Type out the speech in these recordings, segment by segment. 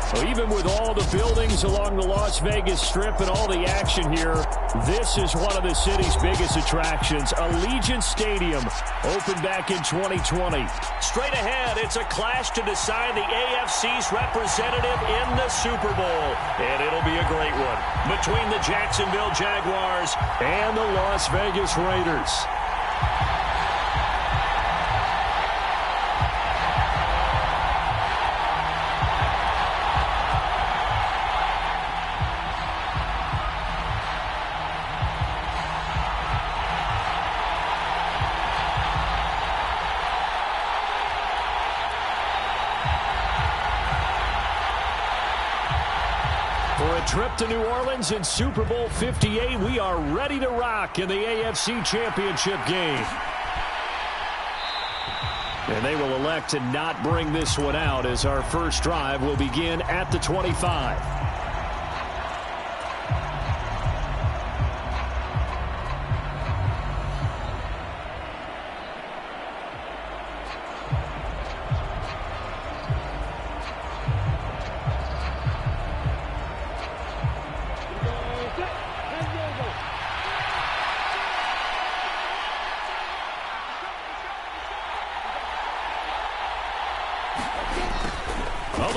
So even with all the buildings along the Las Vegas Strip and all the action here, this is one of the city's biggest attractions. Allegiant Stadium opened back in 2020. Straight ahead, it's a clash to decide the AFC's representative in the Super Bowl. And it'll be a great one between the Jacksonville Jaguars and the Las Vegas Raiders. Trip to New Orleans in Super Bowl 58. We are ready to rock in the AFC Championship game. And they will elect to not bring this one out as our first drive will begin at the 25.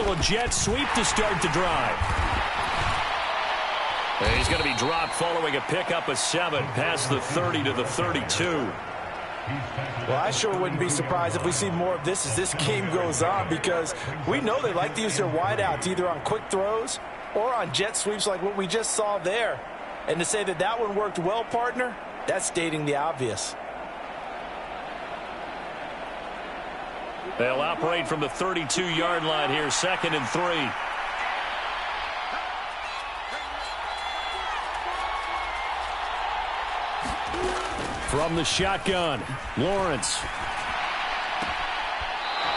A jet sweep to start the drive. And he's going to be dropped following a pickup of 7 past the 30 to the 32. Well, I sure wouldn't be surprised if we see more of this as this game goes on, because we know they like to use their wideouts either on quick throws or on jet sweeps like what we just saw there. And to say that that one worked well, partner, that's stating the obvious. They'll operate from the 32-yard line here, 2nd and 3. From the shotgun, Lawrence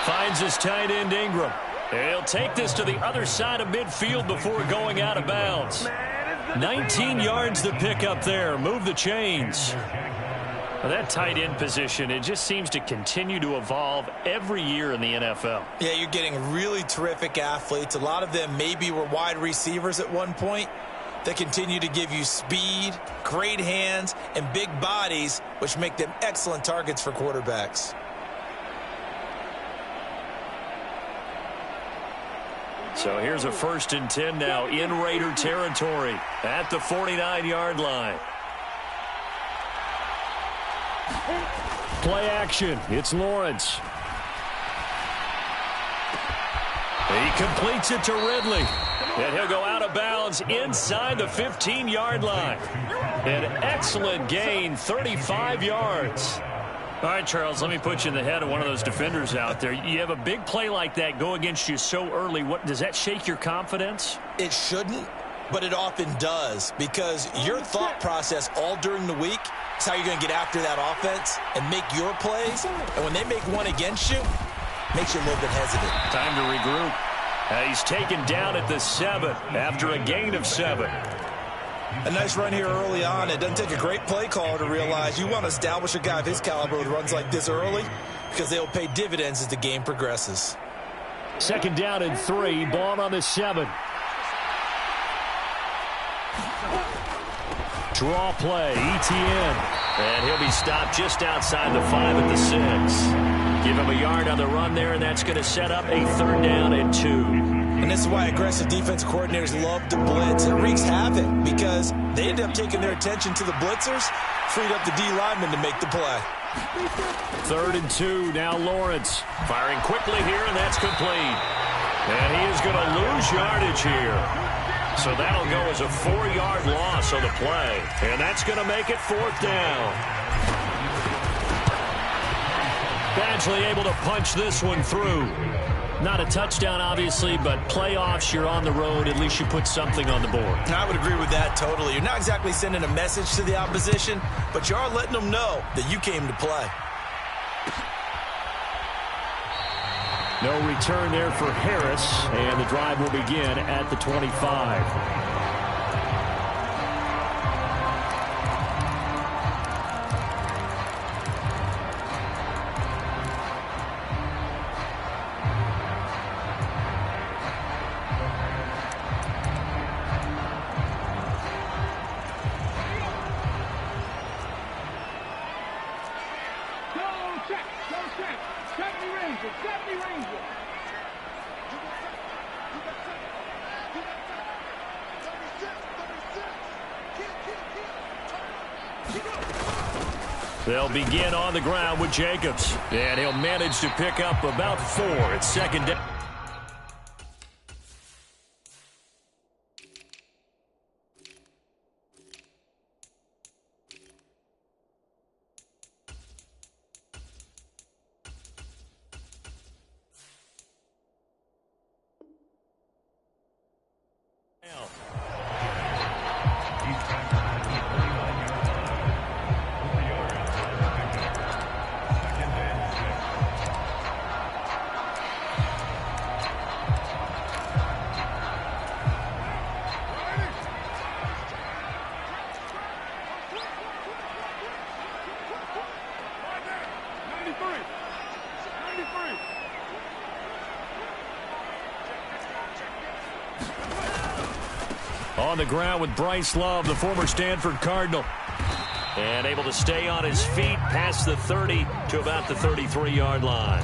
finds his tight end Ingram. He'll take this to the other side of midfield before going out of bounds. 19 yards to pick up there. Move the chains. Well, that tight end position, it just seems to continue to evolve every year in the NFL. Yeah, you're getting really terrific athletes. A lot of them maybe were wide receivers at one point. They continue to give you speed, great hands, and big bodies, which make them excellent targets for quarterbacks. So here's a 1st and 10 now in Raider territory at the 49-yard line. Play action. It's Lawrence. He completes it to Ridley. And he'll go out of bounds inside the 15-yard line. An excellent gain, 35 yards. All right, Charles, let me put you in the head of one of those defenders out there. You have a big play like that go against you so early. What does that shake your confidence? It shouldn't, but it often does, because your thought process all during the week is how you're going to get after that offense and make your plays. And when they make one against you, it makes you a little bit hesitant. Time to regroup. He's taken down at the 7 after a gain of 7. A nice run here early on. It doesn't take a great play caller to realize you want to establish a guy of his caliber with runs like this early, because they'll pay dividends as the game progresses. 2nd down and 3, ball on the 7. Draw play, ETN. And he'll be stopped just outside the 5 at the 6. Give him a yard on the run there, and that's going to set up a 3rd down and 2. And this is why aggressive defensive coordinators love to blitz. It wreaks havoc because they end up taking their attention to the blitzers, freed up the D lineman to make the play. 3rd and 2, now Lawrence. Firing quickly here, and that's complete. And he is going to lose yardage here. So that'll go as a 4-yard loss on the play. And that's going to make it 4th down. Badgley able to punch this one through. Not a touchdown, obviously, but playoffs, you're on the road. At least you put something on the board. And I would agree with that totally. You're not exactly sending a message to the opposition, but you are letting them know that you came to play. No return there for Harris, and the drive will begin at the 25. They'll begin on the ground with Jacobs. And he'll manage to pick up about 4 at second down. On the ground with Bryce Love, the former Stanford Cardinal. And able to stay on his feet past the 30 to about the 33-yard line.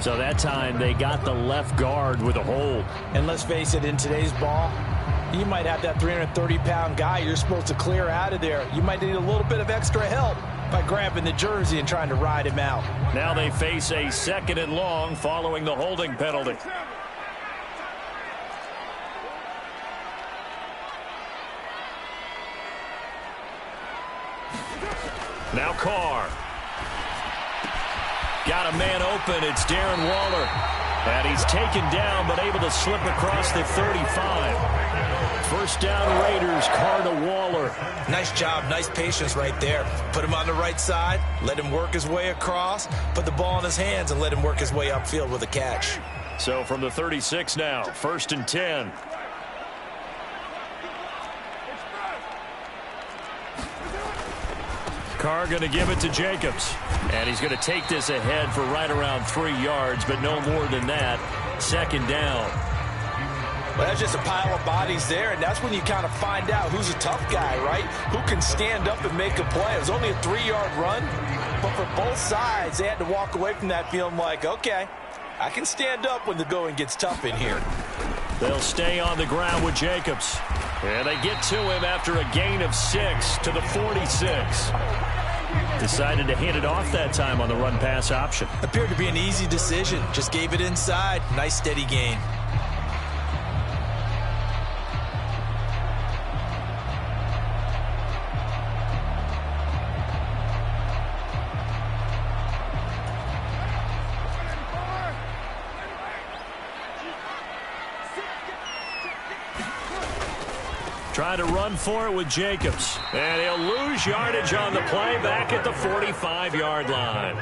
So that time they got the left guard with a hold. And let's face it, in today's ball, you might have that 330-pound guy you're supposed to clear out of there. You might need a little bit of extra help by grabbing the jersey and trying to ride him out. Now they face a 2nd and long following the holding penalty. Now Carr. Got a man open. It's Darren Waller. And he's taken down but able to slip across the 35. First down Raiders, Carr to Waller. Nice job, nice patience right there. Put him on the right side, let him work his way across, put the ball in his hands and let him work his way upfield with a catch. So from the 36 now, 1st and 10. Carr going to give it to Jacobs. And he's going to take this ahead for right around 3 yards, but no more than that. 2nd down. Well, that's just a pile of bodies there, and that's when you kind of find out who's a tough guy, right? Who can stand up and make a play. It was only a 3-yard run, but for both sides, they had to walk away from that feeling like, okay, I can stand up when the going gets tough in here. They'll stay on the ground with Jacobs. And they get to him after a gain of 6 to the 46. Decided to hand it off that time on the run-pass option. Appeared to be an easy decision. Just gave it inside. Nice steady gain. Trying to run for it with Jacobs. And he'll lose yardage on the play back at the 45-yard line.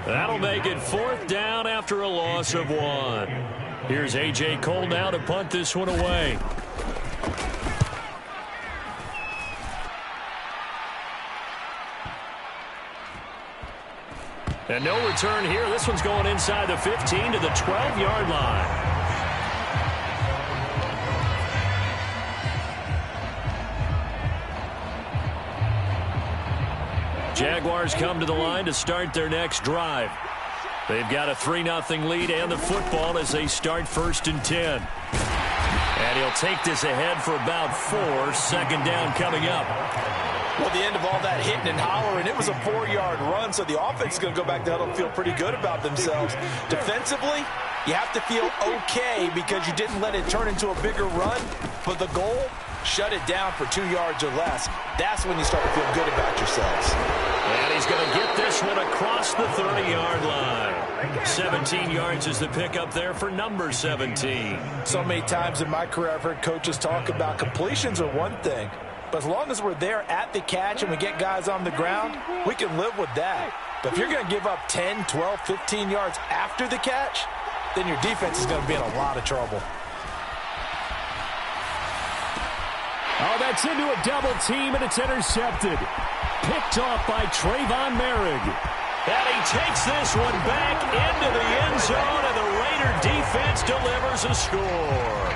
That'll make it 4th down after a loss of 1. Here's A.J. Cole now to punt this one away. And no return here. This one's going inside the 15 to the 12-yard line. Jaguars come to the line to start their next drive. They've got a 3-0 lead and the football as they start 1st and 10. And he'll take this ahead for about 4. 2nd down coming up. Well, the end of all that hitting and hollering, it was a 4-yard run, so the offense is going to go back to huddle and feel pretty good about themselves. Defensively, you have to feel okay because you didn't let it turn into a bigger run, but the goal, shut it down for 2 yards or less. That's when you start to feel good about yourselves. And he's going to get this one across the 30-yard line. 17 yards is the pickup there for number 17. So many times in my career I've heard coaches talk about completions are one thing, but as long as we're there at the catch and we get guys on the ground, we can live with that. But if you're going to give up 10, 12, 15 yards after the catch, then your defense is going to be in a lot of trouble. Oh, that's into a double team, and it's intercepted. Picked off by Trayvon Merrick. And he takes this one back into the end zone, and the Raider defense delivers a score.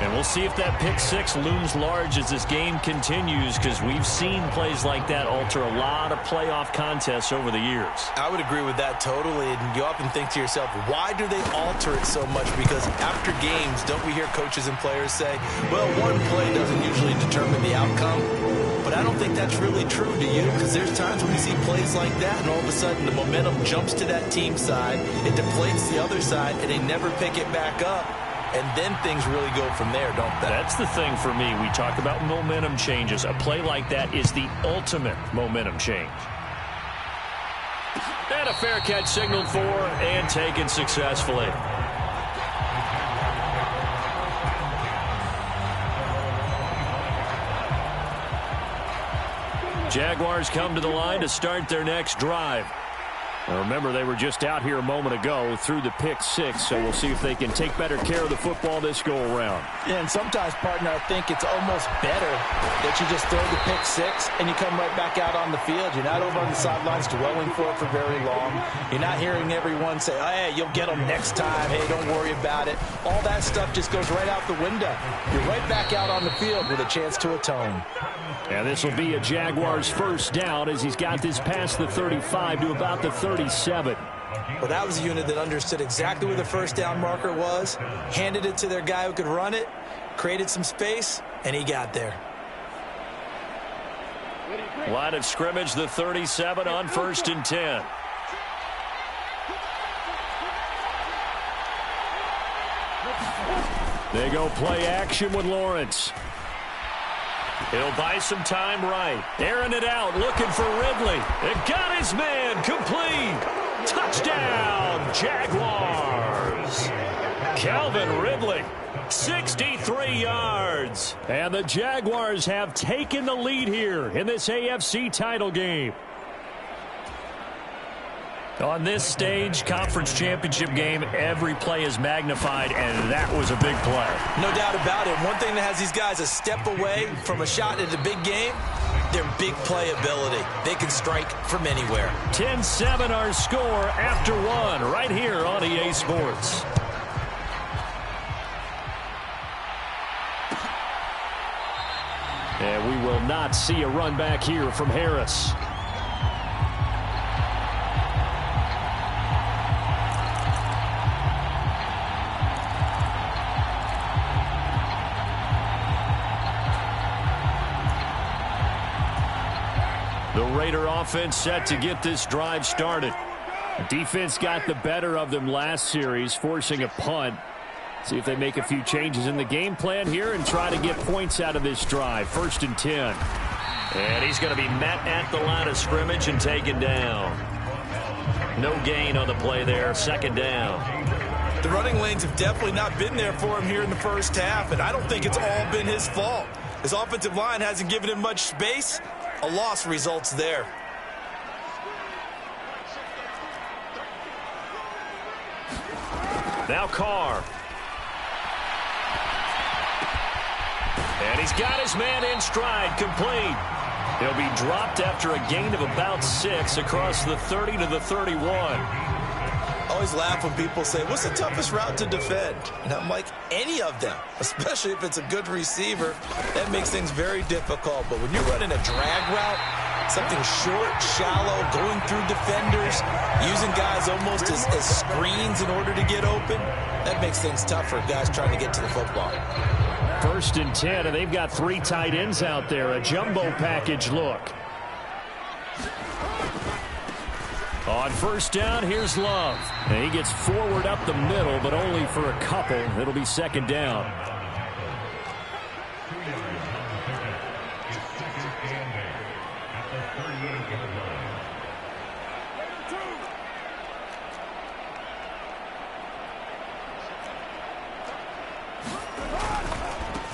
And we'll see if that pick six looms large as this game continues, because we've seen plays like that alter a lot of playoff contests over the years. I would agree with that totally. And you often think to yourself, why do they alter it so much? Because after games, don't we hear coaches and players say, well, one play doesn't usually determine the outcome. But I don't think that's really true, do you? Because there's times when you see plays like that, and all of a sudden the momentum jumps to that team side, it deflates the other side, and they never pick it back up. And then things really go from there, don't they? That's the thing for me. We talk about momentum changes. A play like that is the ultimate momentum change. And a fair catch signaled for and taken successfully. Jaguars come to the line to start their next drive. Now remember, they were just out here a moment ago through the pick six, so we'll see if they can take better care of the football this go-around. Yeah, and sometimes, partner, I think it's almost better that you just throw the pick six and you come right back out on the field. You're not over on the sidelines dwelling for it for very long. You're not hearing everyone say, oh, hey, you'll get them next time. Hey, don't worry about it. All that stuff just goes right out the window. You're right back out on the field with a chance to atone. And this will be a Jaguars first down as he's got this past the 35 to about the 37. Well, that was a unit that understood exactly where the first down marker was, handed it to their guy who could run it, created some space, and he got there. Line of scrimmage, the 37 on 1st and 10. They go play action with Lawrence. He'll buy some time right. Airing it out, looking for Ridley. It got his man, complete. Touchdown, Jaguars. Calvin Ridley, 63 yards. And the Jaguars have taken the lead here in this AFC title game. On this stage, conference championship game, every play is magnified, and that was a big play. No doubt about it. One thing that has these guys a step away from a shot at a big game, their big play ability. They can strike from anywhere. 10-7 our score after one right here on EA Sports. And we will not see a run back here from Harris. The Raider offense set to get this drive started. The defense got the better of them last series, forcing a punt. See if they make a few changes in the game plan here and try to get points out of this drive. 1st and 10. And he's going to be met at the line of scrimmage and taken down. No gain on the play there. 2nd down. The running lanes have definitely not been there for him here in the first half, and I don't think it's all been his fault. His offensive line hasn't given him much space. A loss results there. Now Carr. And he's got his man in stride, complete. He'll be dropped after a gain of about 6 across the 30 to the 31. Always laugh when people say, what's the toughest route to defend? And I'm like, any of them, especially if it's a good receiver. That makes things very difficult. But when you're running a drag route, something short, shallow, going through defenders, using guys almost as screens in order to get open, that makes things tough for guys trying to get to the football. 1st and 10, and they've got 3 tight ends out there. A jumbo package look. On 1st down, here's Love. And he gets forward up the middle, but only for a couple. It'll be 2nd down.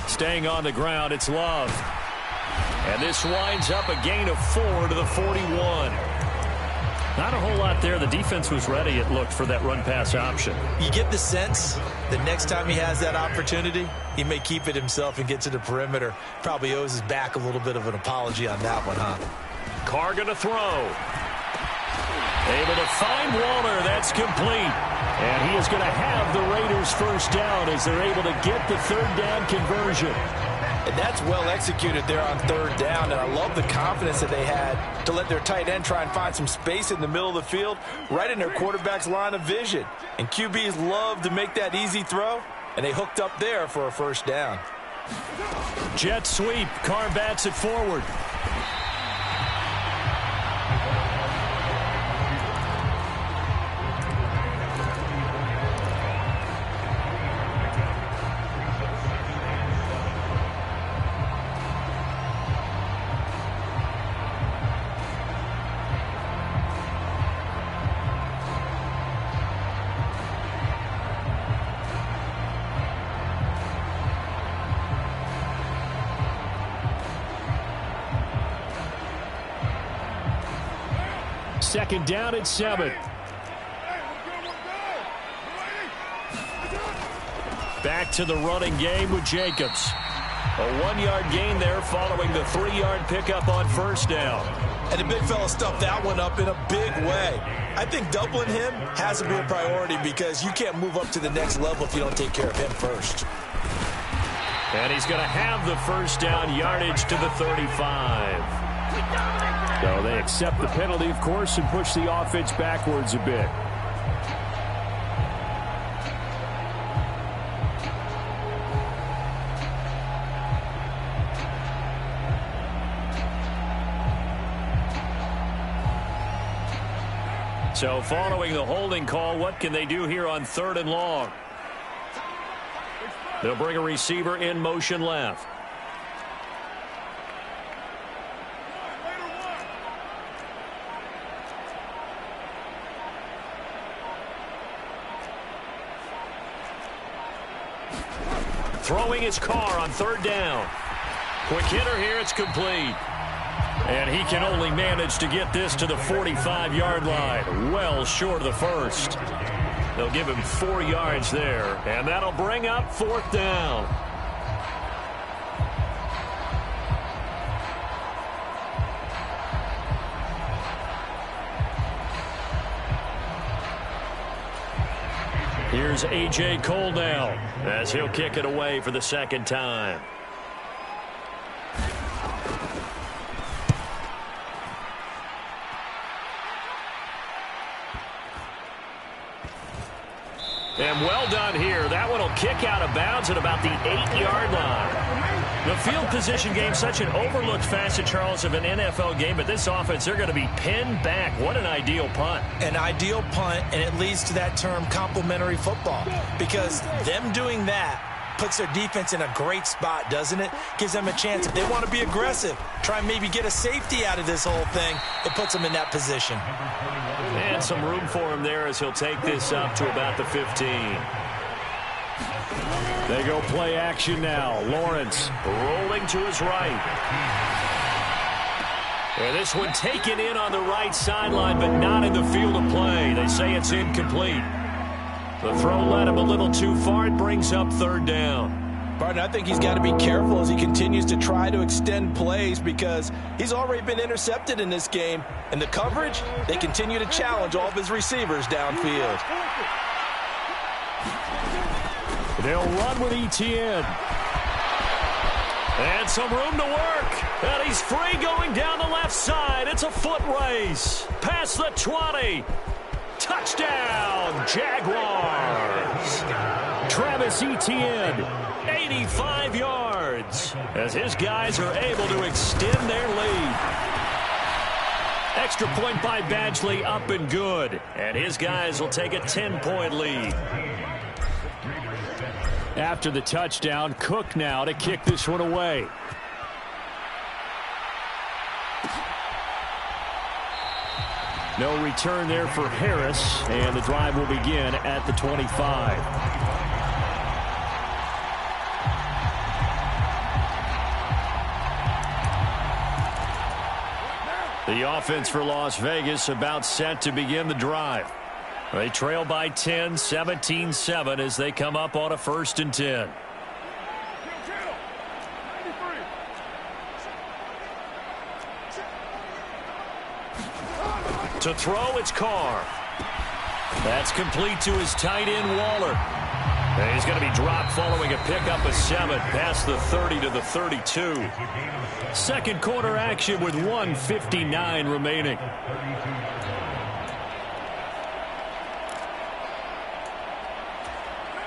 Staying on the ground, it's Love. And this winds up a gain of 4 to the 41. Not a whole lot there. The defense was ready, it looked, for that run-pass option. You get the sense that next time he has that opportunity, he may keep it himself and get to the perimeter. Probably owes his back a little bit of an apology on that one, huh? Carr going to throw. Able to find Waller. That's complete. And he is going to have the Raiders first down as they're able to get the third down conversion. And that's well executed there on third down, and I love the confidence that they had to let their tight end try and find some space in the middle of the field, right in their quarterback's line of vision. And QBs love to make that easy throw, and they hooked up there for a first down. Jet sweep. Carr bats it forward. Second down at 7. Back to the running game with Jacobs. A 1-yard gain there following the 3-yard pickup on first down. And the big fella stuffed that one up in a big way. I think doubling him has to be a priority because you can't move up to the next level if you don't take care of him first. And he's going to have the first down yardage to the 35. So they accept the penalty, of course, and push the offense backwards a bit. So following the holding call, what can they do here on 3rd and long? They'll bring a receiver in motion left. Throwing his Carr on 3rd down. Quick hitter here, it's complete. And he can only manage to get this to the 45-yard line. Well short of the first. They'll give him 4 yards there. And that'll bring up 4th down. Here's A.J. Cole now as he'll kick it away for the 2nd time. And well done here. That one will kick out of bounds at about the 8-yard line. The field position game, such an overlooked facet, Charles, of an NFL game, but this offense, they're going to be pinned back. What an ideal punt. An ideal punt, and it leads to that term complementary football, because them doing that puts their defense in a great spot, doesn't it? Gives them a chance. If they want to be aggressive, try and maybe get a safety out of this whole thing, it puts them in that position. And some room for him there as he'll take this up to about the 15. They go play action now. Lawrence rolling to his right. And this one taken in on the right sideline, but not in the field of play. They say it's incomplete. The throw led him a little too far. It brings up 3rd down. Barton, I think he's got to be careful as he continues to try to extend plays because he's already been intercepted in this game. And the coverage, they continue to challenge all of his receivers downfield. They'll run with Etienne. And some room to work. And he's free going down the left side. It's a foot race. Past the 20. Touchdown, Jaguars. Travis Etienne, 85 yards. As his guys are able to extend their lead. Extra point by Badgley, up and good. And his guys will take a 10-point lead. After the touchdown, Cook now to kick this one away. No return there for Harris, and the drive will begin at the 25. The offense for Las Vegas about set to begin the drive. They trail by 10, 17-7 as they come up on a 1st and 10. To throw, it's Carr. That's complete to his tight end, Waller. And he's going to be dropped following a pickup of 7 past the 30 to the 32. Second quarter action with 1:59 remaining.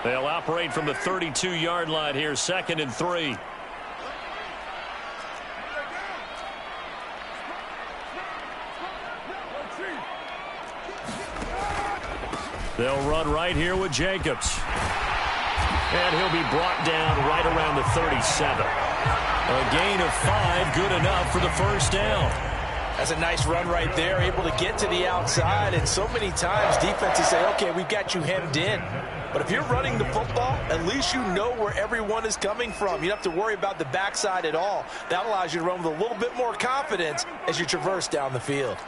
They'll operate from the 32-yard line here, 2nd and 3. They'll run right here with Jacobs. And he'll be brought down right around the 37. A gain of 5, good enough for the first down. That's a nice run right there, able to get to the outside. And so many times defenses say, okay, we've got you hemmed in. But if you're running the football, at least you know where everyone is coming from. You don't have to worry about the backside at all. That allows you to run with a little bit more confidence as you traverse down the field.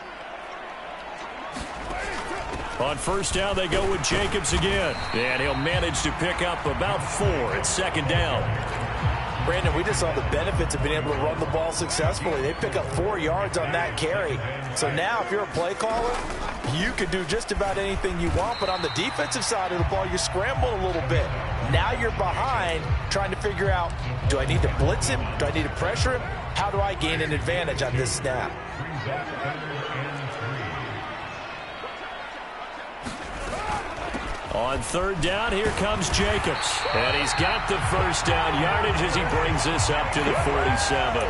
On first down, they go with Jacobs again. And he'll manage to pick up about 4 at 2nd down. Brandon, we just saw the benefits of being able to run the ball successfully. They pick up 4 yards on that carry. So now if you're a play caller, you can do just about anything you want. But on the defensive side of the ball, you scramble a little bit. Now you're behind trying to figure out, do I need to blitz him? Do I need to pressure him? How do I gain an advantage on this snap? On third down, here comes Jacobs. And he's got the first down yardage as he brings this up to the 47.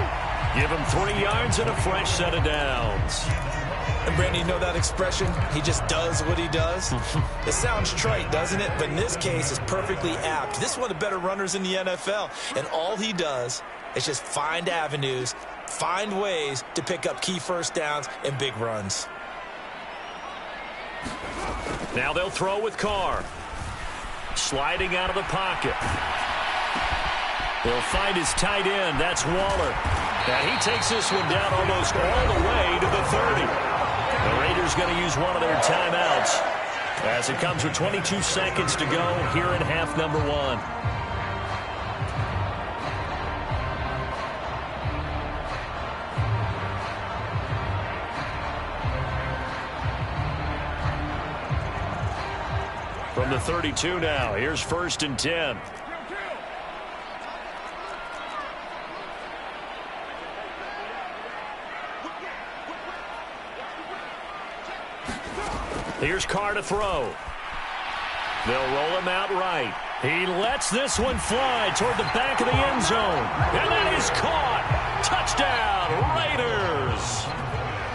Give him 3 yards and a fresh set of downs. And Brandon, you know that expression, he just does what he does? It sounds trite, doesn't it? But in this case, it's perfectly apt. This is one of the better runners in the NFL. And all he does is just find avenues, find ways to pick up key first downs and big runs. Now they'll throw with Carr. Sliding out of the pocket. They'll find his tight end. That's Waller. And he takes this one down almost all the way to the 30. The Raiders going to use one of their timeouts as it comes with 22 seconds to go here in half number 1. From the 32 now, here's 1st and 10. Here's Carr to throw. They'll roll him out right. He lets this one fly toward the back of the end zone. And that is caught. Touchdown, Raiders.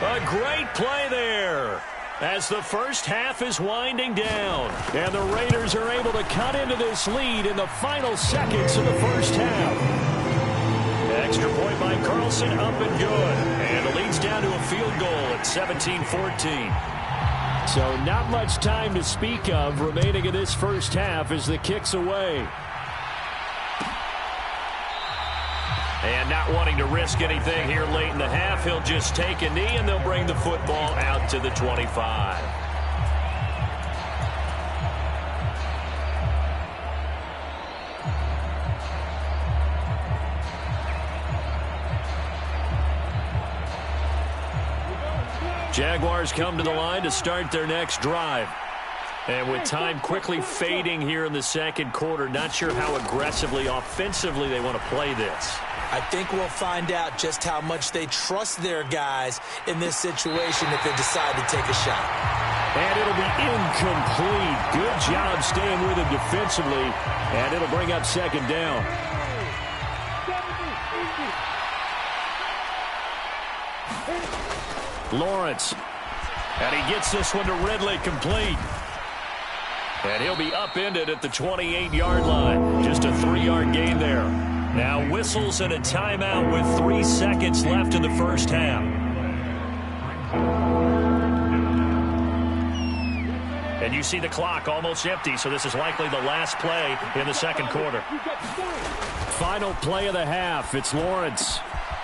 A great play there as the first half is winding down. And the Raiders are able to cut into this lead in the final seconds of the first half. Extra point by Carlson, up and good. And it leads down to a field goal at 17-14. So not much time to speak of remaining in this first half as the kick's away. And not wanting to risk anything here late in the half, he'll just take a knee and they'll bring the football out to the 25. Jaguars come to the line to start their next drive. And with time quickly fading here in the second quarter, not sure how aggressively, offensively they want to play this. I think we'll find out just how much they trust their guys in this situation if they decide to take a shot. And it'll be incomplete. Good job staying with him defensively. And it'll bring up 2nd down. Lawrence. And he gets this one to Ridley complete. And he'll be upended at the 28-yard line. Just a 3-yard gain there. Now whistles and a timeout with 3 seconds left in the first half. And you see the clock almost empty, so this is likely the last play in the second quarter. Final play of the half. It's Lawrence.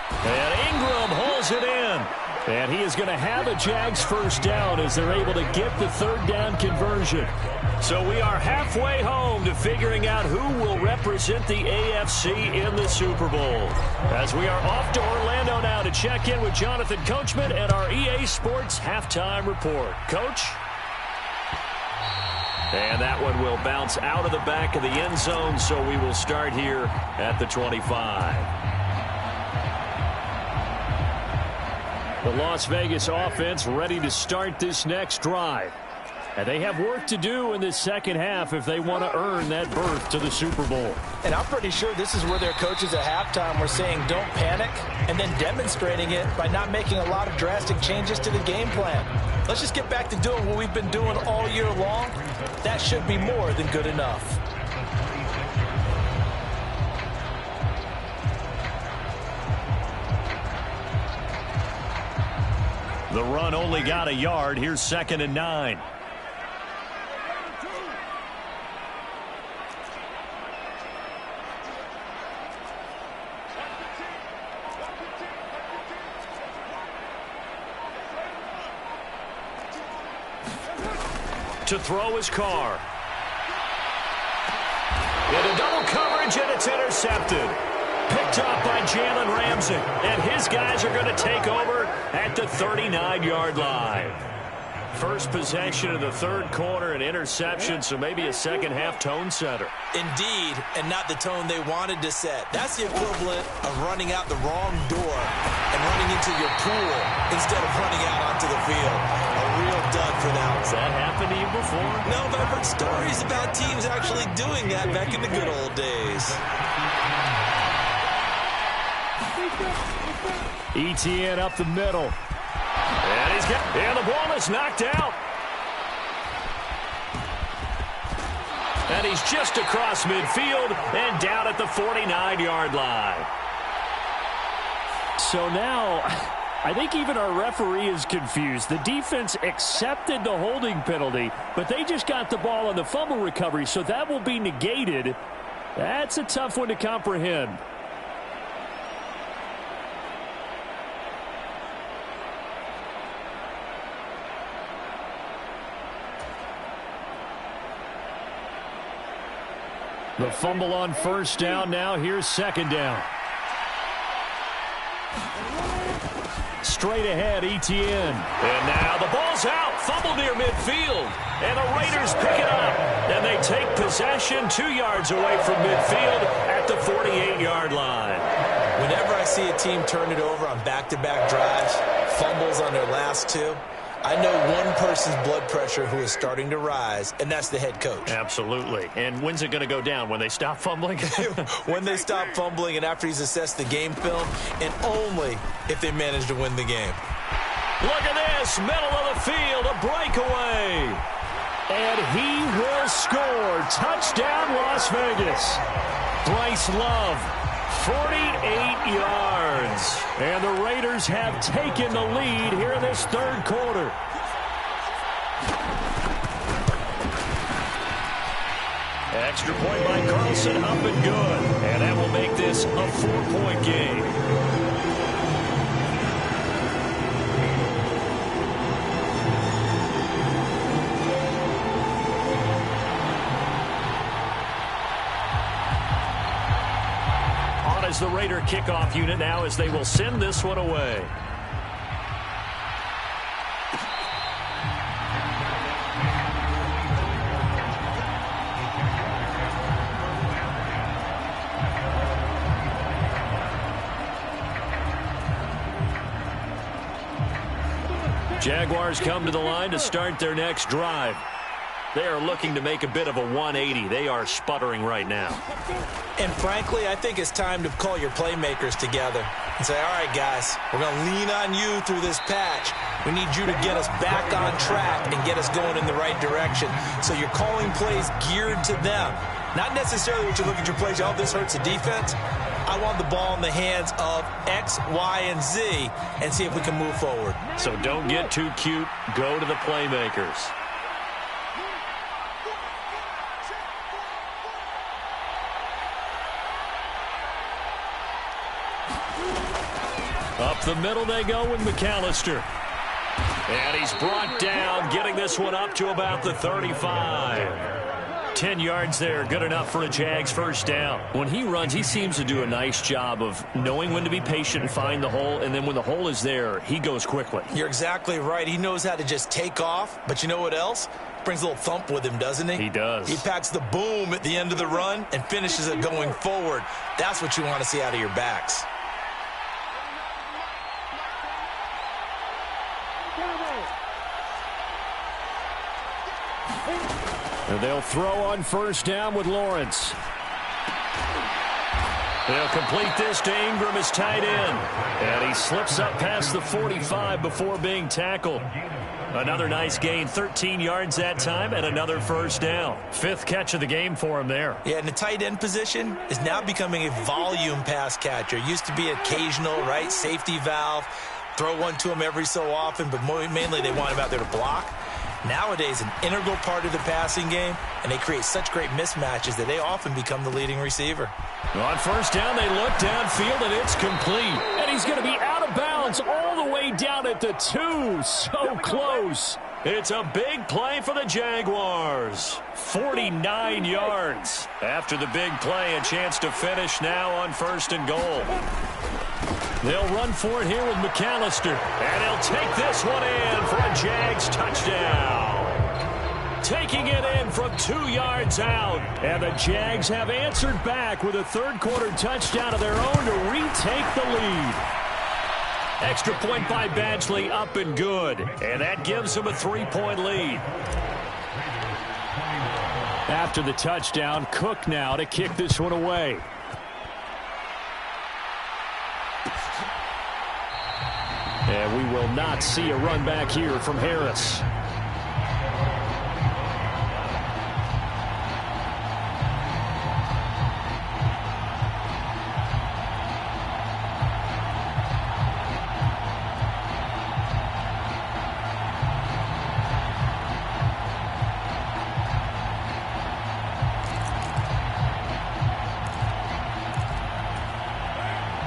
And Ingram holds it in. And he is going to have a Jags first down as they're able to get the 3rd down conversion. So we are halfway home to figuring out who will represent the AFC in the Super Bowl. As we are off to Orlando now to check in with Jonathan Coachman and our EA Sports Halftime Report. Coach? And that one will bounce out of the back of the end zone, so we will start here at the 25. The Las Vegas offense ready to start this next drive. And they have work to do in this second half if they want to earn that berth to the Super Bowl. And I'm pretty sure this is where their coaches at halftime were saying don't panic, and then demonstrating it by not making a lot of drastic changes to the game plan. Let's just get back to doing what we've been doing all year long. That should be more than good enough. The run only got a yard. Here's 2nd and 9. To throw his Carr. Into double coverage, and it's intercepted. Picked up by Jalen Ramsey. And his guys are going to take over at the 39-yard line. First possession of the third quarter, an interception, so maybe a second-half tone setter. Indeed, and not the tone they wanted to set. That's the equivalent of running out the wrong door and running into your pool instead of running out onto the field. A real dud for that. Has that happened to you before? No, but I've heard stories about teams actually doing that back in the good old days. ETN up the middle. And the ball is knocked out. And he's just across midfield and down at the 49-yard line. So now, I think even our referee is confused. The defense accepted the holding penalty, but they just got the ball on the fumble recovery, so that will be negated. That's a tough one to comprehend. The fumble on first down. Now here's 2nd down. Straight ahead, ETN. And now the ball's out. Fumble near midfield. And the Raiders pick it up. And they take possession 2 yards away from midfield at the 48-yard line. Whenever I see a team turn it over on back-to-back drives, fumbles on their last 2, I know one person's blood pressure who is starting to rise, and that's the head coach. Absolutely. And when's it going to go down? When they stop fumbling? When they stop fumbling and after he's assessed the game film, and only if they manage to win the game. Look at this. Middle of the field, a breakaway. And he will score. Touchdown, Las Vegas. Bryce Love. 48 yards. And the Raiders have taken the lead here in this third quarter. Extra point by Carlson, up and good. And that will make this a 4-point game. As the Raider kickoff unit now, as they will send this one away. Jaguars come to the line to start their next drive. They are looking to make a bit of a 180. They are sputtering right now. And frankly, I think it's time to call your playmakers together and say, all right, guys, we're going to lean on you through this patch. We need you to get us back on track and get us going in the right direction. So you're calling plays geared to them. Not necessarily what you look at your plays, oh, this hurts the defense. I want the ball in the hands of X, Y, and Z and see if we can move forward. So don't get too cute. Go to the playmakers. Up the middle they go with McAllister. And he's brought down, getting this one up to about the 35. 10 yards there, good enough for a Jags first down. When he runs, he seems to do a nice job of knowing when to be patient and find the hole, and then when the hole is there, he goes quickly. You're exactly right. He knows how to just take off, but you know what else? brings a little thump with him, doesn't he? He does. He packs the boom at the end of the run and finishes it going forward. That's what you want to see out of your backs. And they'll throw on first down with Lawrence. They'll complete this to Ingram as tight end. And he slips up past the 45 before being tackled. Another nice gain, 13 yards that time, and another first down. Fifth catch of the game for him there. Yeah, and the tight end position is now becoming a volume pass catcher. Used to be occasional, right, safety valve. Throw one to him every so often, but mainly they want him out there to block. Nowadays, an integral part of the passing game, and they create such great mismatches that they often become the leading receiver. On first down, they look downfield, and it's complete. And he's going to be out of bounds all the way down at the 2. So close. It's a big play for the Jaguars. 49 yards. After the big play, a chance to finish now on first and goal. They'll run for it here with McAllister. And he'll take this one in for a Jags touchdown. Taking it in from 2 yards out. And the Jags have answered back with a third-quarter touchdown of their own to retake the lead. Extra point by Badgley, up and good. And that gives them a 3-point lead. After the touchdown, Cook now to kick this one away. And we will not see a run back here from Harris.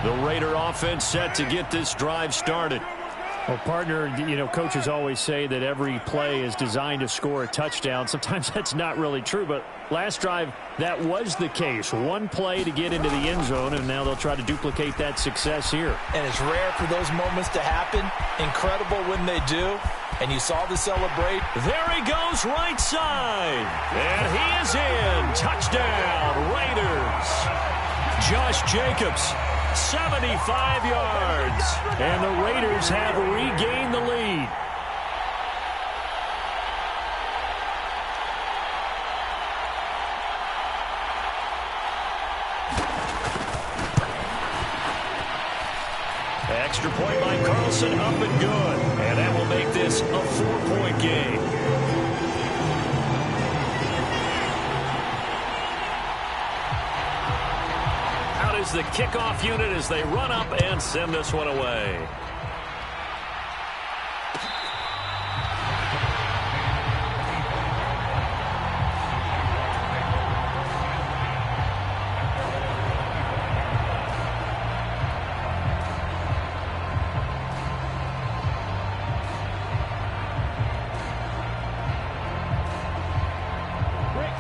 The Raider offense set to get this drive started. Well, partner, you know, coaches always say that every play is designed to score a touchdown. Sometimes that's not really true, but last drive, that was the case. One play to get into the end zone, and now they'll try to duplicate that success here. And it's rare for those moments to happen. Incredible when they do. And you saw the celebrate. There he goes, right side. And he is in. Touchdown, Raiders. Josh Jacobs. 75 yards. And the Raiders have regained the lead. Extra point by Carlson, up and good. And that will make this a 4-point game. Is the kickoff unit as they run up and send this one away.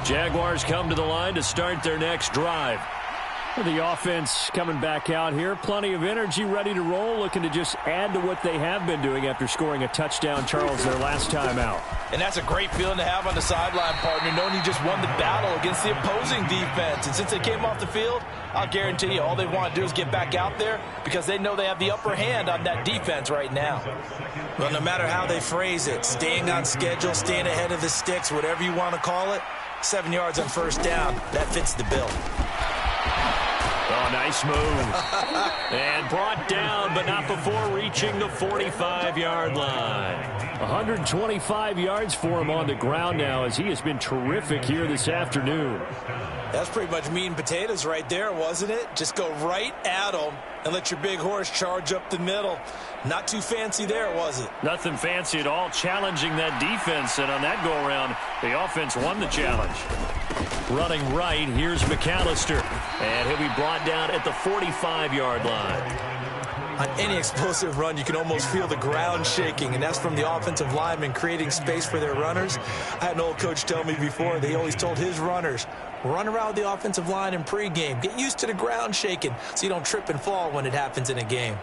Jaguars come to the line to start their next drive. The offense coming back out here. Plenty of energy, ready to roll, looking to just add to what they have been doing after scoring a touchdown, Charles, their last time out. And that's a great feeling to have on the sideline, partner, knowing you just won the battle against the opposing defense. And since they came off the field, I'll guarantee you all they want to do is get back out there because they know they have the upper hand on that defense right now. Well, no matter how they phrase it, staying on schedule, staying ahead of the sticks, whatever you want to call it, 7 yards on first down, that fits the bill. Oh, nice move. And brought down, but not before reaching the 45-yard line. 125 yards for him on the ground now as he has been terrific here this afternoon. That's pretty much meat and potatoes right there, wasn't it? Just go right at him and let your big horse charge up the middle. Not too fancy there, was it? Nothing fancy at all, challenging that defense. And on that go-around, the offense won the challenge. Running right, here's McAllister. And he'll be brought down at the 45-yard line. On any explosive run, you can almost feel the ground shaking, and that's from the offensive linemen creating space for their runners. I had an old coach tell me before, they always told his runners, run around the offensive line in pregame. Get used to the ground shaking so you don't trip and fall when it happens in a game.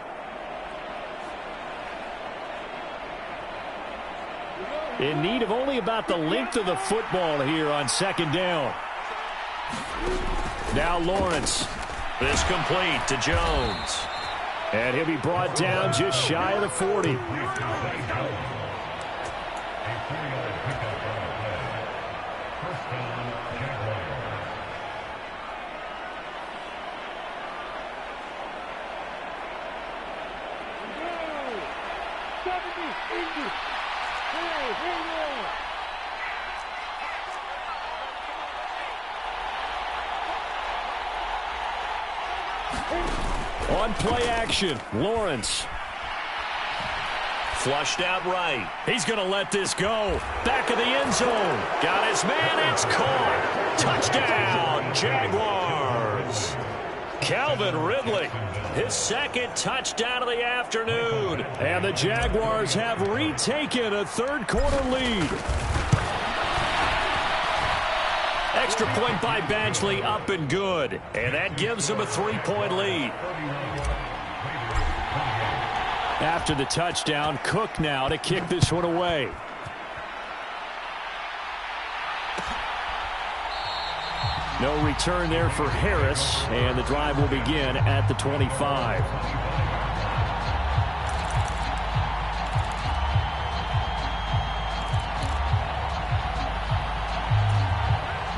In need of only about the length of the football here on second down. Now Lawrence. This complete to Jones. And he'll be brought down just shy of the 40. On play action, Lawrence. Flushed out right. He's going to let this go. Back of the end zone. Got his man. It's caught. Touchdown, Jaguars. Calvin Ridley, his second touchdown of the afternoon. And the Jaguars have retaken a third-quarter lead. Extra point by Badgley, up and good. And that gives them a 3-point lead. After the touchdown, Cook now to kick this one away. No return there for Harris, and the drive will begin at the 25.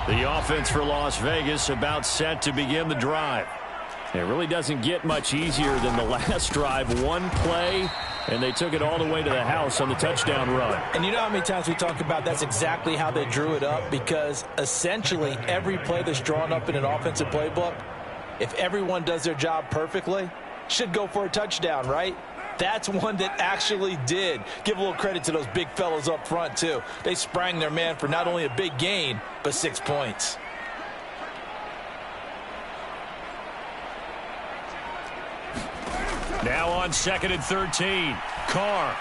The offense for Las Vegas about set to begin the drive. It really doesn't get much easier than the last drive. One play, and they took it all the way to the house on the touchdown run. And you know how many times we talk about that's exactly how they drew it up, because essentially every play that's drawn up in an offensive playbook, if everyone does their job perfectly, should go for a touchdown, right? That's one that actually did. Give a little credit to those big fellows up front, too. They sprang their man for not only a big gain, but 6 points. Now on 2nd and 13. Carr.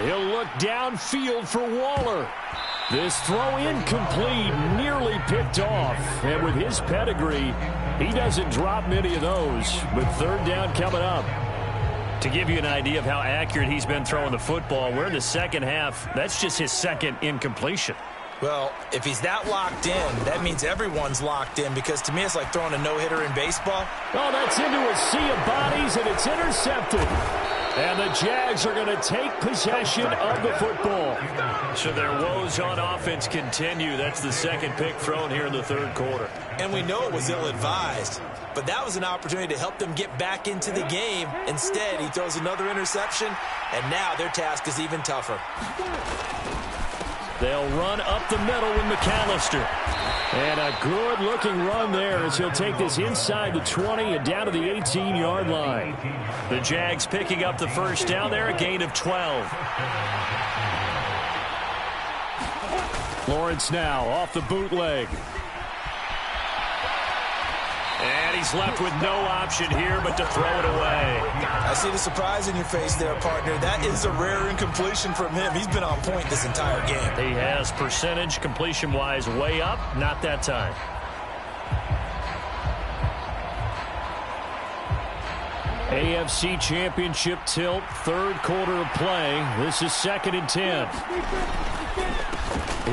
He'll look downfield for Waller. This throw incomplete, nearly picked off. And with his pedigree, he doesn't drop many of those. With third down coming up. To give you an idea of how accurate he's been throwing the football, we're in the second half. That's just his second incompletion. Well, if he's that locked in, that means everyone's locked in, because to me it's like throwing a no-hitter in baseball. Oh, that's into a sea of bodies, and it's intercepted. And the Jags are going to take possession of the football. So their woes on offense continue. That's the second pick thrown here in the third quarter. And we know it was ill-advised, but that was an opportunity to help them get back into the game. Instead, he throws another interception, and now their task is even tougher. They'll run up the middle with McAllister. And a good-looking run there as he'll take this inside the 20 and down to the 18-yard line. The Jags picking up the first down there, a gain of 12. Lawrence now off the bootleg. And he's left with no option here but to throw it away. I see the surprise in your face there, partner. That is a rare incompletion from him. He's been on point this entire game. He has percentage completion-wise way up. Not that time. AFC Championship tilt, third quarter of play. This is 2nd and 10.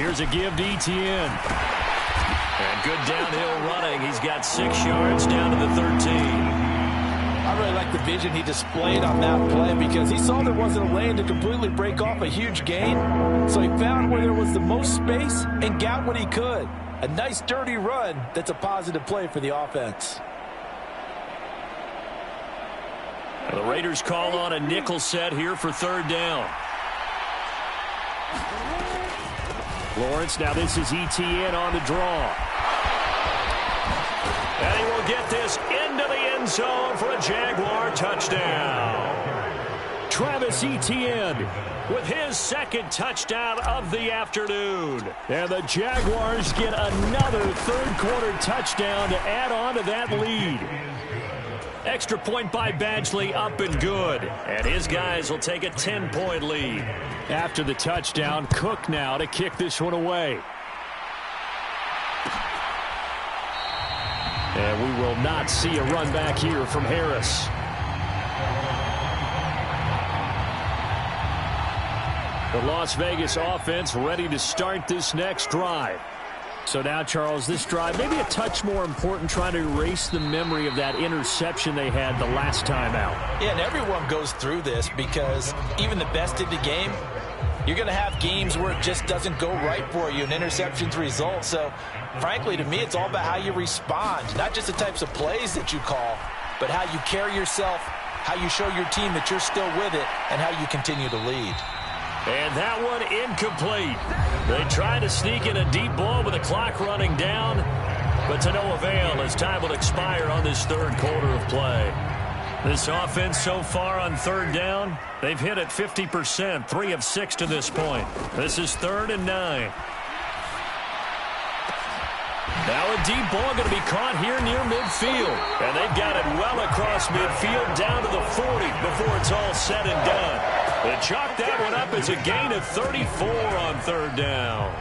Here's a give to Etienne. And good downhill running. He's got 6 yards down to the 13. I really like the vision he displayed on that play, because he saw there wasn't a lane to completely break off a huge gain. So he found where there was the most space and got what he could. A nice dirty run that's a positive play for the offense. The Raiders call on a nickel set here for third down. Lawrence, now this is Etienne on the draw. And he will get this into the end zone for a Jaguar touchdown. Travis Etienne with his second touchdown of the afternoon. And the Jaguars get another third quarter touchdown to add on to that lead. Extra point by Badgley, up and good. And his guys will take a 10-point lead. After the touchdown, Cook now to kick this one away. And we will not see a run back here from Harris. The Las Vegas offense ready to start this next drive. So now, Charles, this drive maybe a touch more important, trying to erase the memory of that interception they had the last time out. Yeah, and everyone goes through this because even the best in the game, you're going to have games where it just doesn't go right for you and interceptions result. So, frankly, to me, it's all about how you respond, not just the types of plays that you call, but how you carry yourself, how you show your team that you're still with it, and how you continue to lead. And that one incomplete. They try to sneak in a deep ball with the clock running down, but to no avail as time will expire on this third quarter of play. This offense so far on third down, they've hit it 50%, 3 of 6 to this point. This is 3rd and 9. Now a deep ball going to be caught here near midfield. And they've got it well across midfield down to the 40 before it's all said and done. They chalk that one up as a gain of 34 on third down.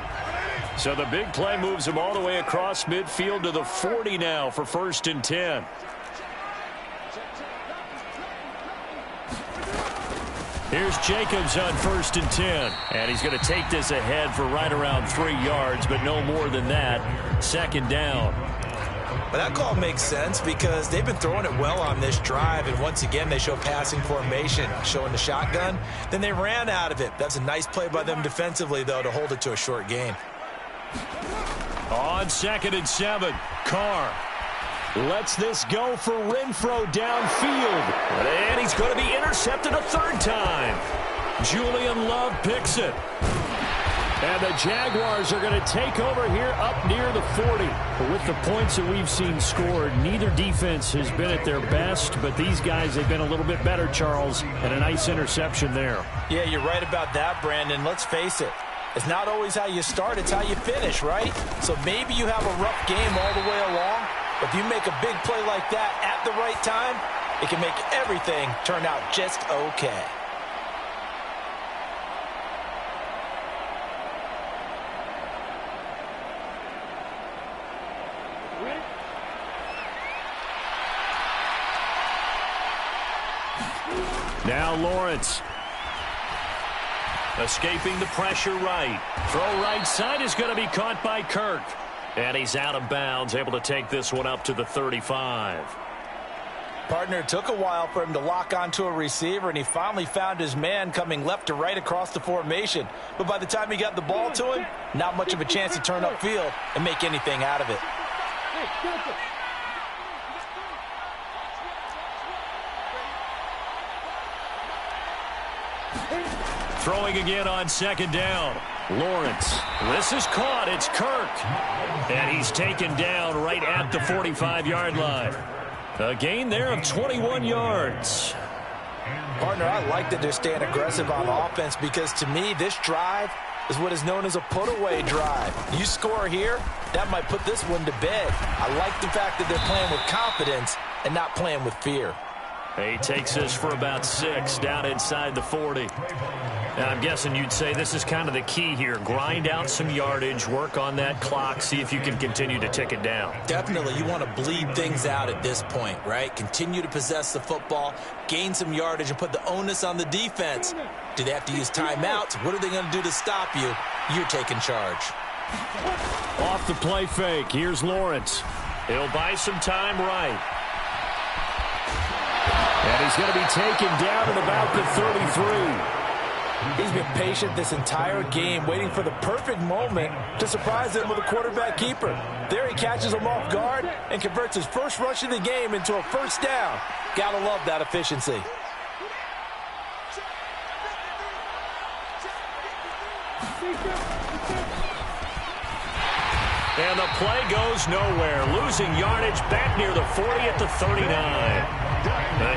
So the big play moves them all the way across midfield to the 40 now for 1st and 10. Here's Jacobs on 1st and 10. And he's going to take this ahead for right around 3 yards, but no more than that. 2nd down. But that call makes sense because they've been throwing it well on this drive, and once again they show passing formation, showing the shotgun. Then they ran out of it. That's a nice play by them defensively, though, to hold it to a short gain. On 2nd and 7, Carr lets this go for Renfro downfield. And he's going to be intercepted a 3rd time. Julian Love picks it. And the Jaguars are going to take over here up near the 40. But with the points that we've seen scored, neither defense has been at their best. But these guys, they've been a little bit better, Charles. And a nice interception there. Yeah, you're right about that, Brandon. Let's face it. It's not always how you start, it's how you finish, right? So maybe you have a rough game all the way along. But if you make a big play like that at the right time, it can make everything turn out just okay. Now Lawrence. Escaping the pressure right. Throw right side is going to be caught by Kirk. And he's out of bounds, able to take this one up to the 35. Partner, it took a while for him to lock onto a receiver, and he finally found his man coming left to right across the formation. But by the time he got the ball to him, not much of a chance to turn upfield and make anything out of it. Throwing again on 2nd down. Lawrence. This is caught. It's Kirk. And he's taken down right at the 45-yard line. A gain there of 21 yards. Partner, I like that they're staying aggressive on offense because to me, this drive is what is known as a put-away drive. You score here, that might put this one to bed. I like the fact that they're playing with confidence and not playing with fear. He takes this for about 6 down inside the 40. Now, I'm guessing you'd say this is kind of the key here. Grind out some yardage, work on that clock, see if you can continue to tick it down. Definitely. You want to bleed things out at this point, right? Continue to possess the football, gain some yardage, and put the onus on the defense. Do they have to use timeouts? What are they going to do to stop you? You're taking charge. Off the play fake. Here's Lawrence. He'll buy some time right. And he's going to be taken down at about the 33. He's been patient this entire game, waiting for the perfect moment to surprise them with a quarterback keeper. There he catches him off guard and converts his first rush of the game into a 1st down. Gotta love that efficiency. And the play goes nowhere. Losing yardage back near the 40 at the 39.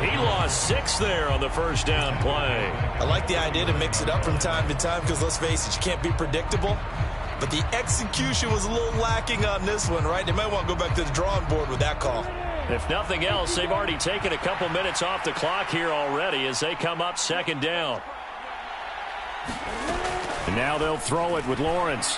He lost 6 there on the 1st down play. I like the idea to mix it up from time to time because, let's face it, you can't be predictable. But the execution was a little lacking on this one, right? They might want to go back to the drawing board with that call. If nothing else, they've already taken a couple minutes off the clock here already as they come up 2nd down. And now they'll throw it with Lawrence.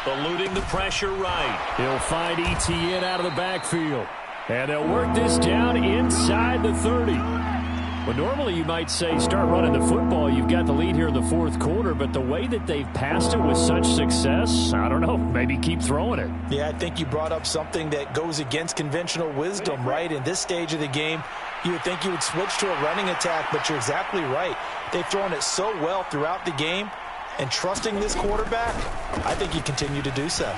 Eluding the pressure right. He'll find Etienne out of the backfield. And they'll work this down inside the 30. Well, normally you might say start running the football. You've got the lead here in the fourth quarter, but the way that they've passed it with such success, I don't know, maybe keep throwing it. Yeah, I think you brought up something that goes against conventional wisdom, right? In this stage of the game, you would think you would switch to a running attack, but you're exactly right. They've thrown it so well throughout the game, and trusting this quarterback, I think you continue to do so.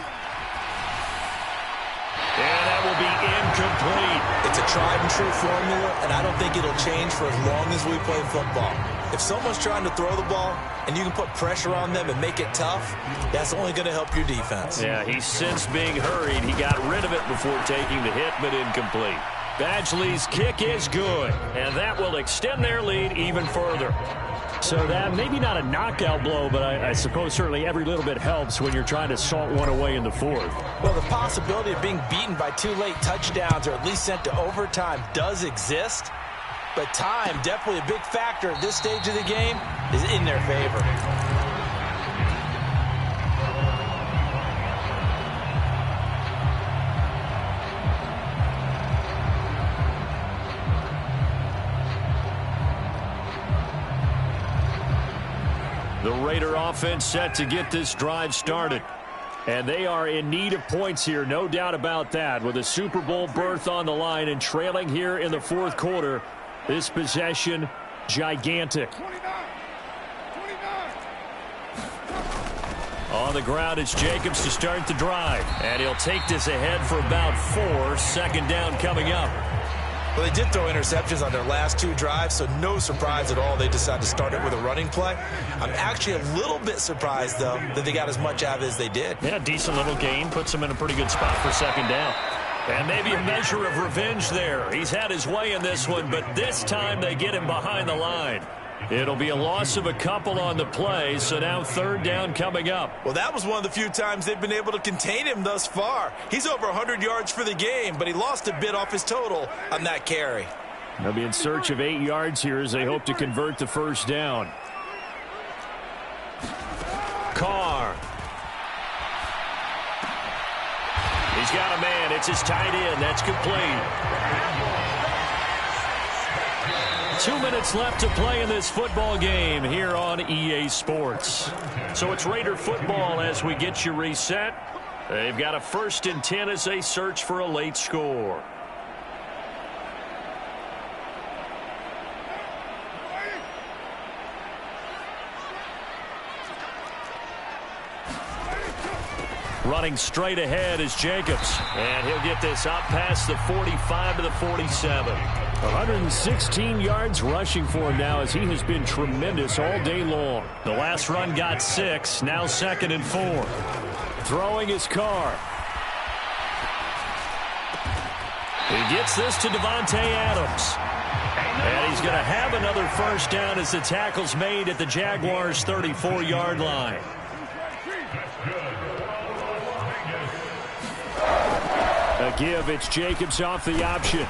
And that will be incomplete. It's a tried-and-true formula, and I don't think it'll change for as long as we play football. If someone's trying to throw the ball and you can put pressure on them and make it tough, that's only going to help your defense. Yeah, he's since being hurried. He got rid of it before taking the hit, but incomplete. Badgley's kick is good, and that will extend their lead even further. So that maybe not a knockout blow, but I suppose certainly every little bit helps when you're trying to salt one away in the fourth. Well, the possibility of being beaten by 2 late touchdowns or at least sent to overtime does exist, but time, definitely a big factor at this stage of the game, is in their favor. The Raider offense set to get this drive started. And they are in need of points here, no doubt about that. With a Super Bowl berth on the line and trailing here in the fourth quarter, this possession gigantic. 29. On the ground, it's Jacobs to start the drive. And he'll take this ahead for about 4. Second down coming up. Well, they did throw interceptions on their last 2 drives, so no surprise at all they decided to start it with a running play. I'm actually a little bit surprised, though, that they got as much out of it as they did. Yeah, decent little gain. Puts them in a pretty good spot for second down. And maybe a measure of revenge there. He's had his way in this one, but this time they get him behind the line. It'll be a loss of a couple on the play, so now third down coming up. Well, that was one of the few times they've been able to contain him thus far. He's over 100 yards for the game, but he lost a bit off his total on that carry. They'll be in search of 8 yards here as they hope to convert the first down. Carr. He's got a man. It's his tight end. That's complete. 2 minutes left to play in this football game here on EA Sports. So it's Raider football as we get you reset. They've got a 1st and 10 as they search for a late score. Running straight ahead is Jacobs. And he'll get this up past the 45 to the 47. 116 yards rushing for him now as he has been tremendous all day long. The last run got 6. Now 2nd and 4. Throwing his Carr. He gets this to Devontae Adams. And he's going to have another first down as the tackle's made at the Jaguars' 34-yard line. A give, it's Jacobs off the option.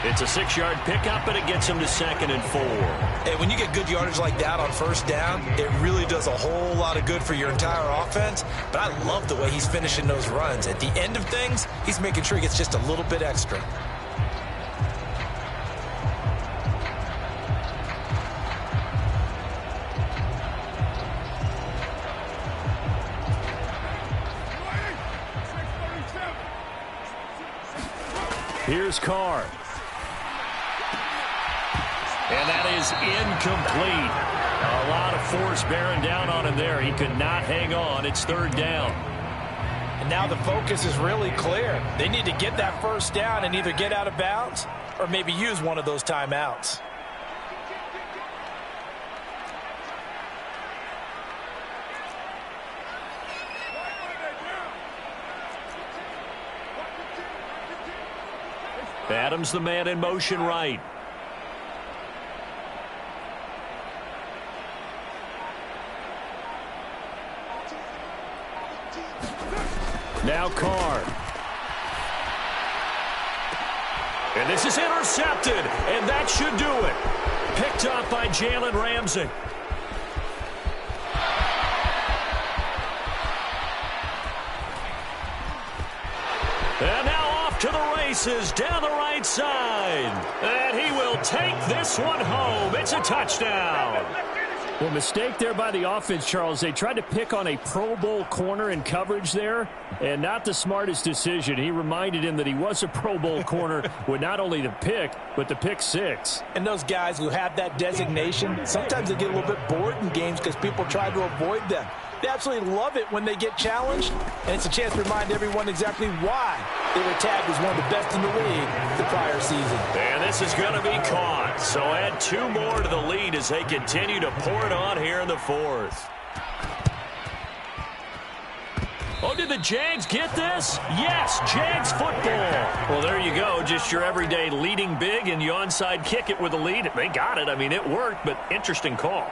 It's a 6-yard pickup, and it gets him to 2nd and 4. And when you get good yardage like that on first down, it really does a whole lot of good for your entire offense. But I love the way he's finishing those runs. At the end of things, he's making sure he gets just a little bit extra. Here's Carr. And that is incomplete. A lot of force bearing down on him there. He could not hang on. It's 3rd down. And now the focus is really clear. They need to get that first down and either get out of bounds or maybe use one of those timeouts. Adams the man in motion right. Now Carr. And this is intercepted, and that should do it. Picked up by Jalen Ramsey. And now off off to the races down the right side. And he will take this one home. It's a touchdown. Well, mistake there by the offense, Charles. They tried to pick on a Pro Bowl corner in coverage there, and not the smartest decision. He reminded him that he was a Pro Bowl corner with not only the pick, but the pick six. And those guys who have that designation, sometimes they get a little bit bored in games because people try to avoid them. They absolutely love it when they get challenged, and it's a chance to remind everyone exactly why they were tagged as one of the best in the league the prior season. And this is going to be caught. So add 2 more to the lead as they continue to pour it on here in the fourth. Oh, did the Jags get this? Yes, Jags football. Well, there you go. Just your everyday leading big, and you onside kick it with a lead. They got it. I mean, it worked, but interesting call.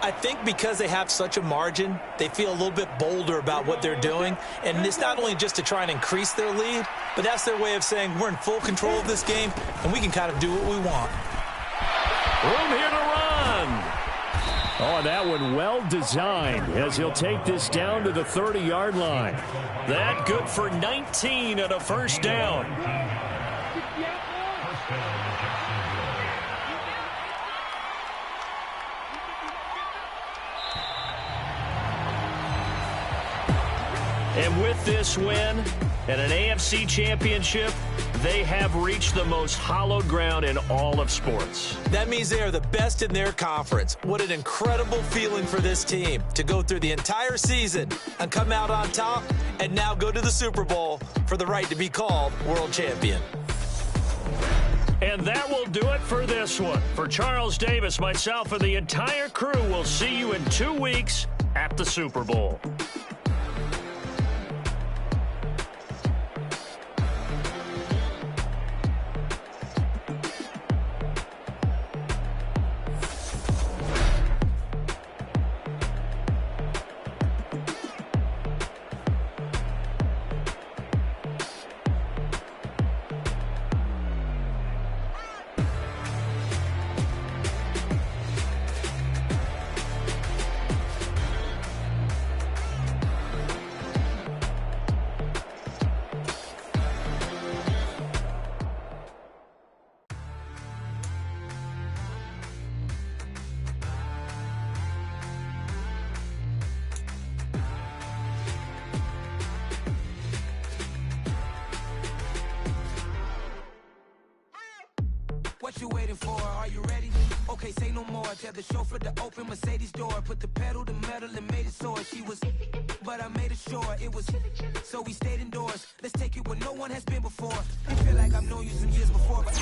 I think because they have such a margin, they feel a little bit bolder about what they're doing. And it's not only just to try and increase their lead, but that's their way of saying we're in full control of this game, and we can kind of do what we want. Room here to run. Oh, that one well designed as he'll take this down to the 30-yard line. That good for 19 and a first down. And with this win and an AFC championship, they have reached the most hallowed ground in all of sports. That means they are the best in their conference. What an incredible feeling for this team to go through the entire season and come out on top and now go to the Super Bowl for the right to be called world champion. And that will do it for this one. For Charles Davis, myself, and the entire crew, we'll see you in 2 weeks at the Super Bowl. What you waiting for? Are you ready? Okay, say no more. Tell the chauffeur to open Mercedes door. Put the pedal to metal and made it soar. She was, but I made it sure it was. So we stayed indoors. Let's take it where no one has been before. I feel like I've known you some years before, but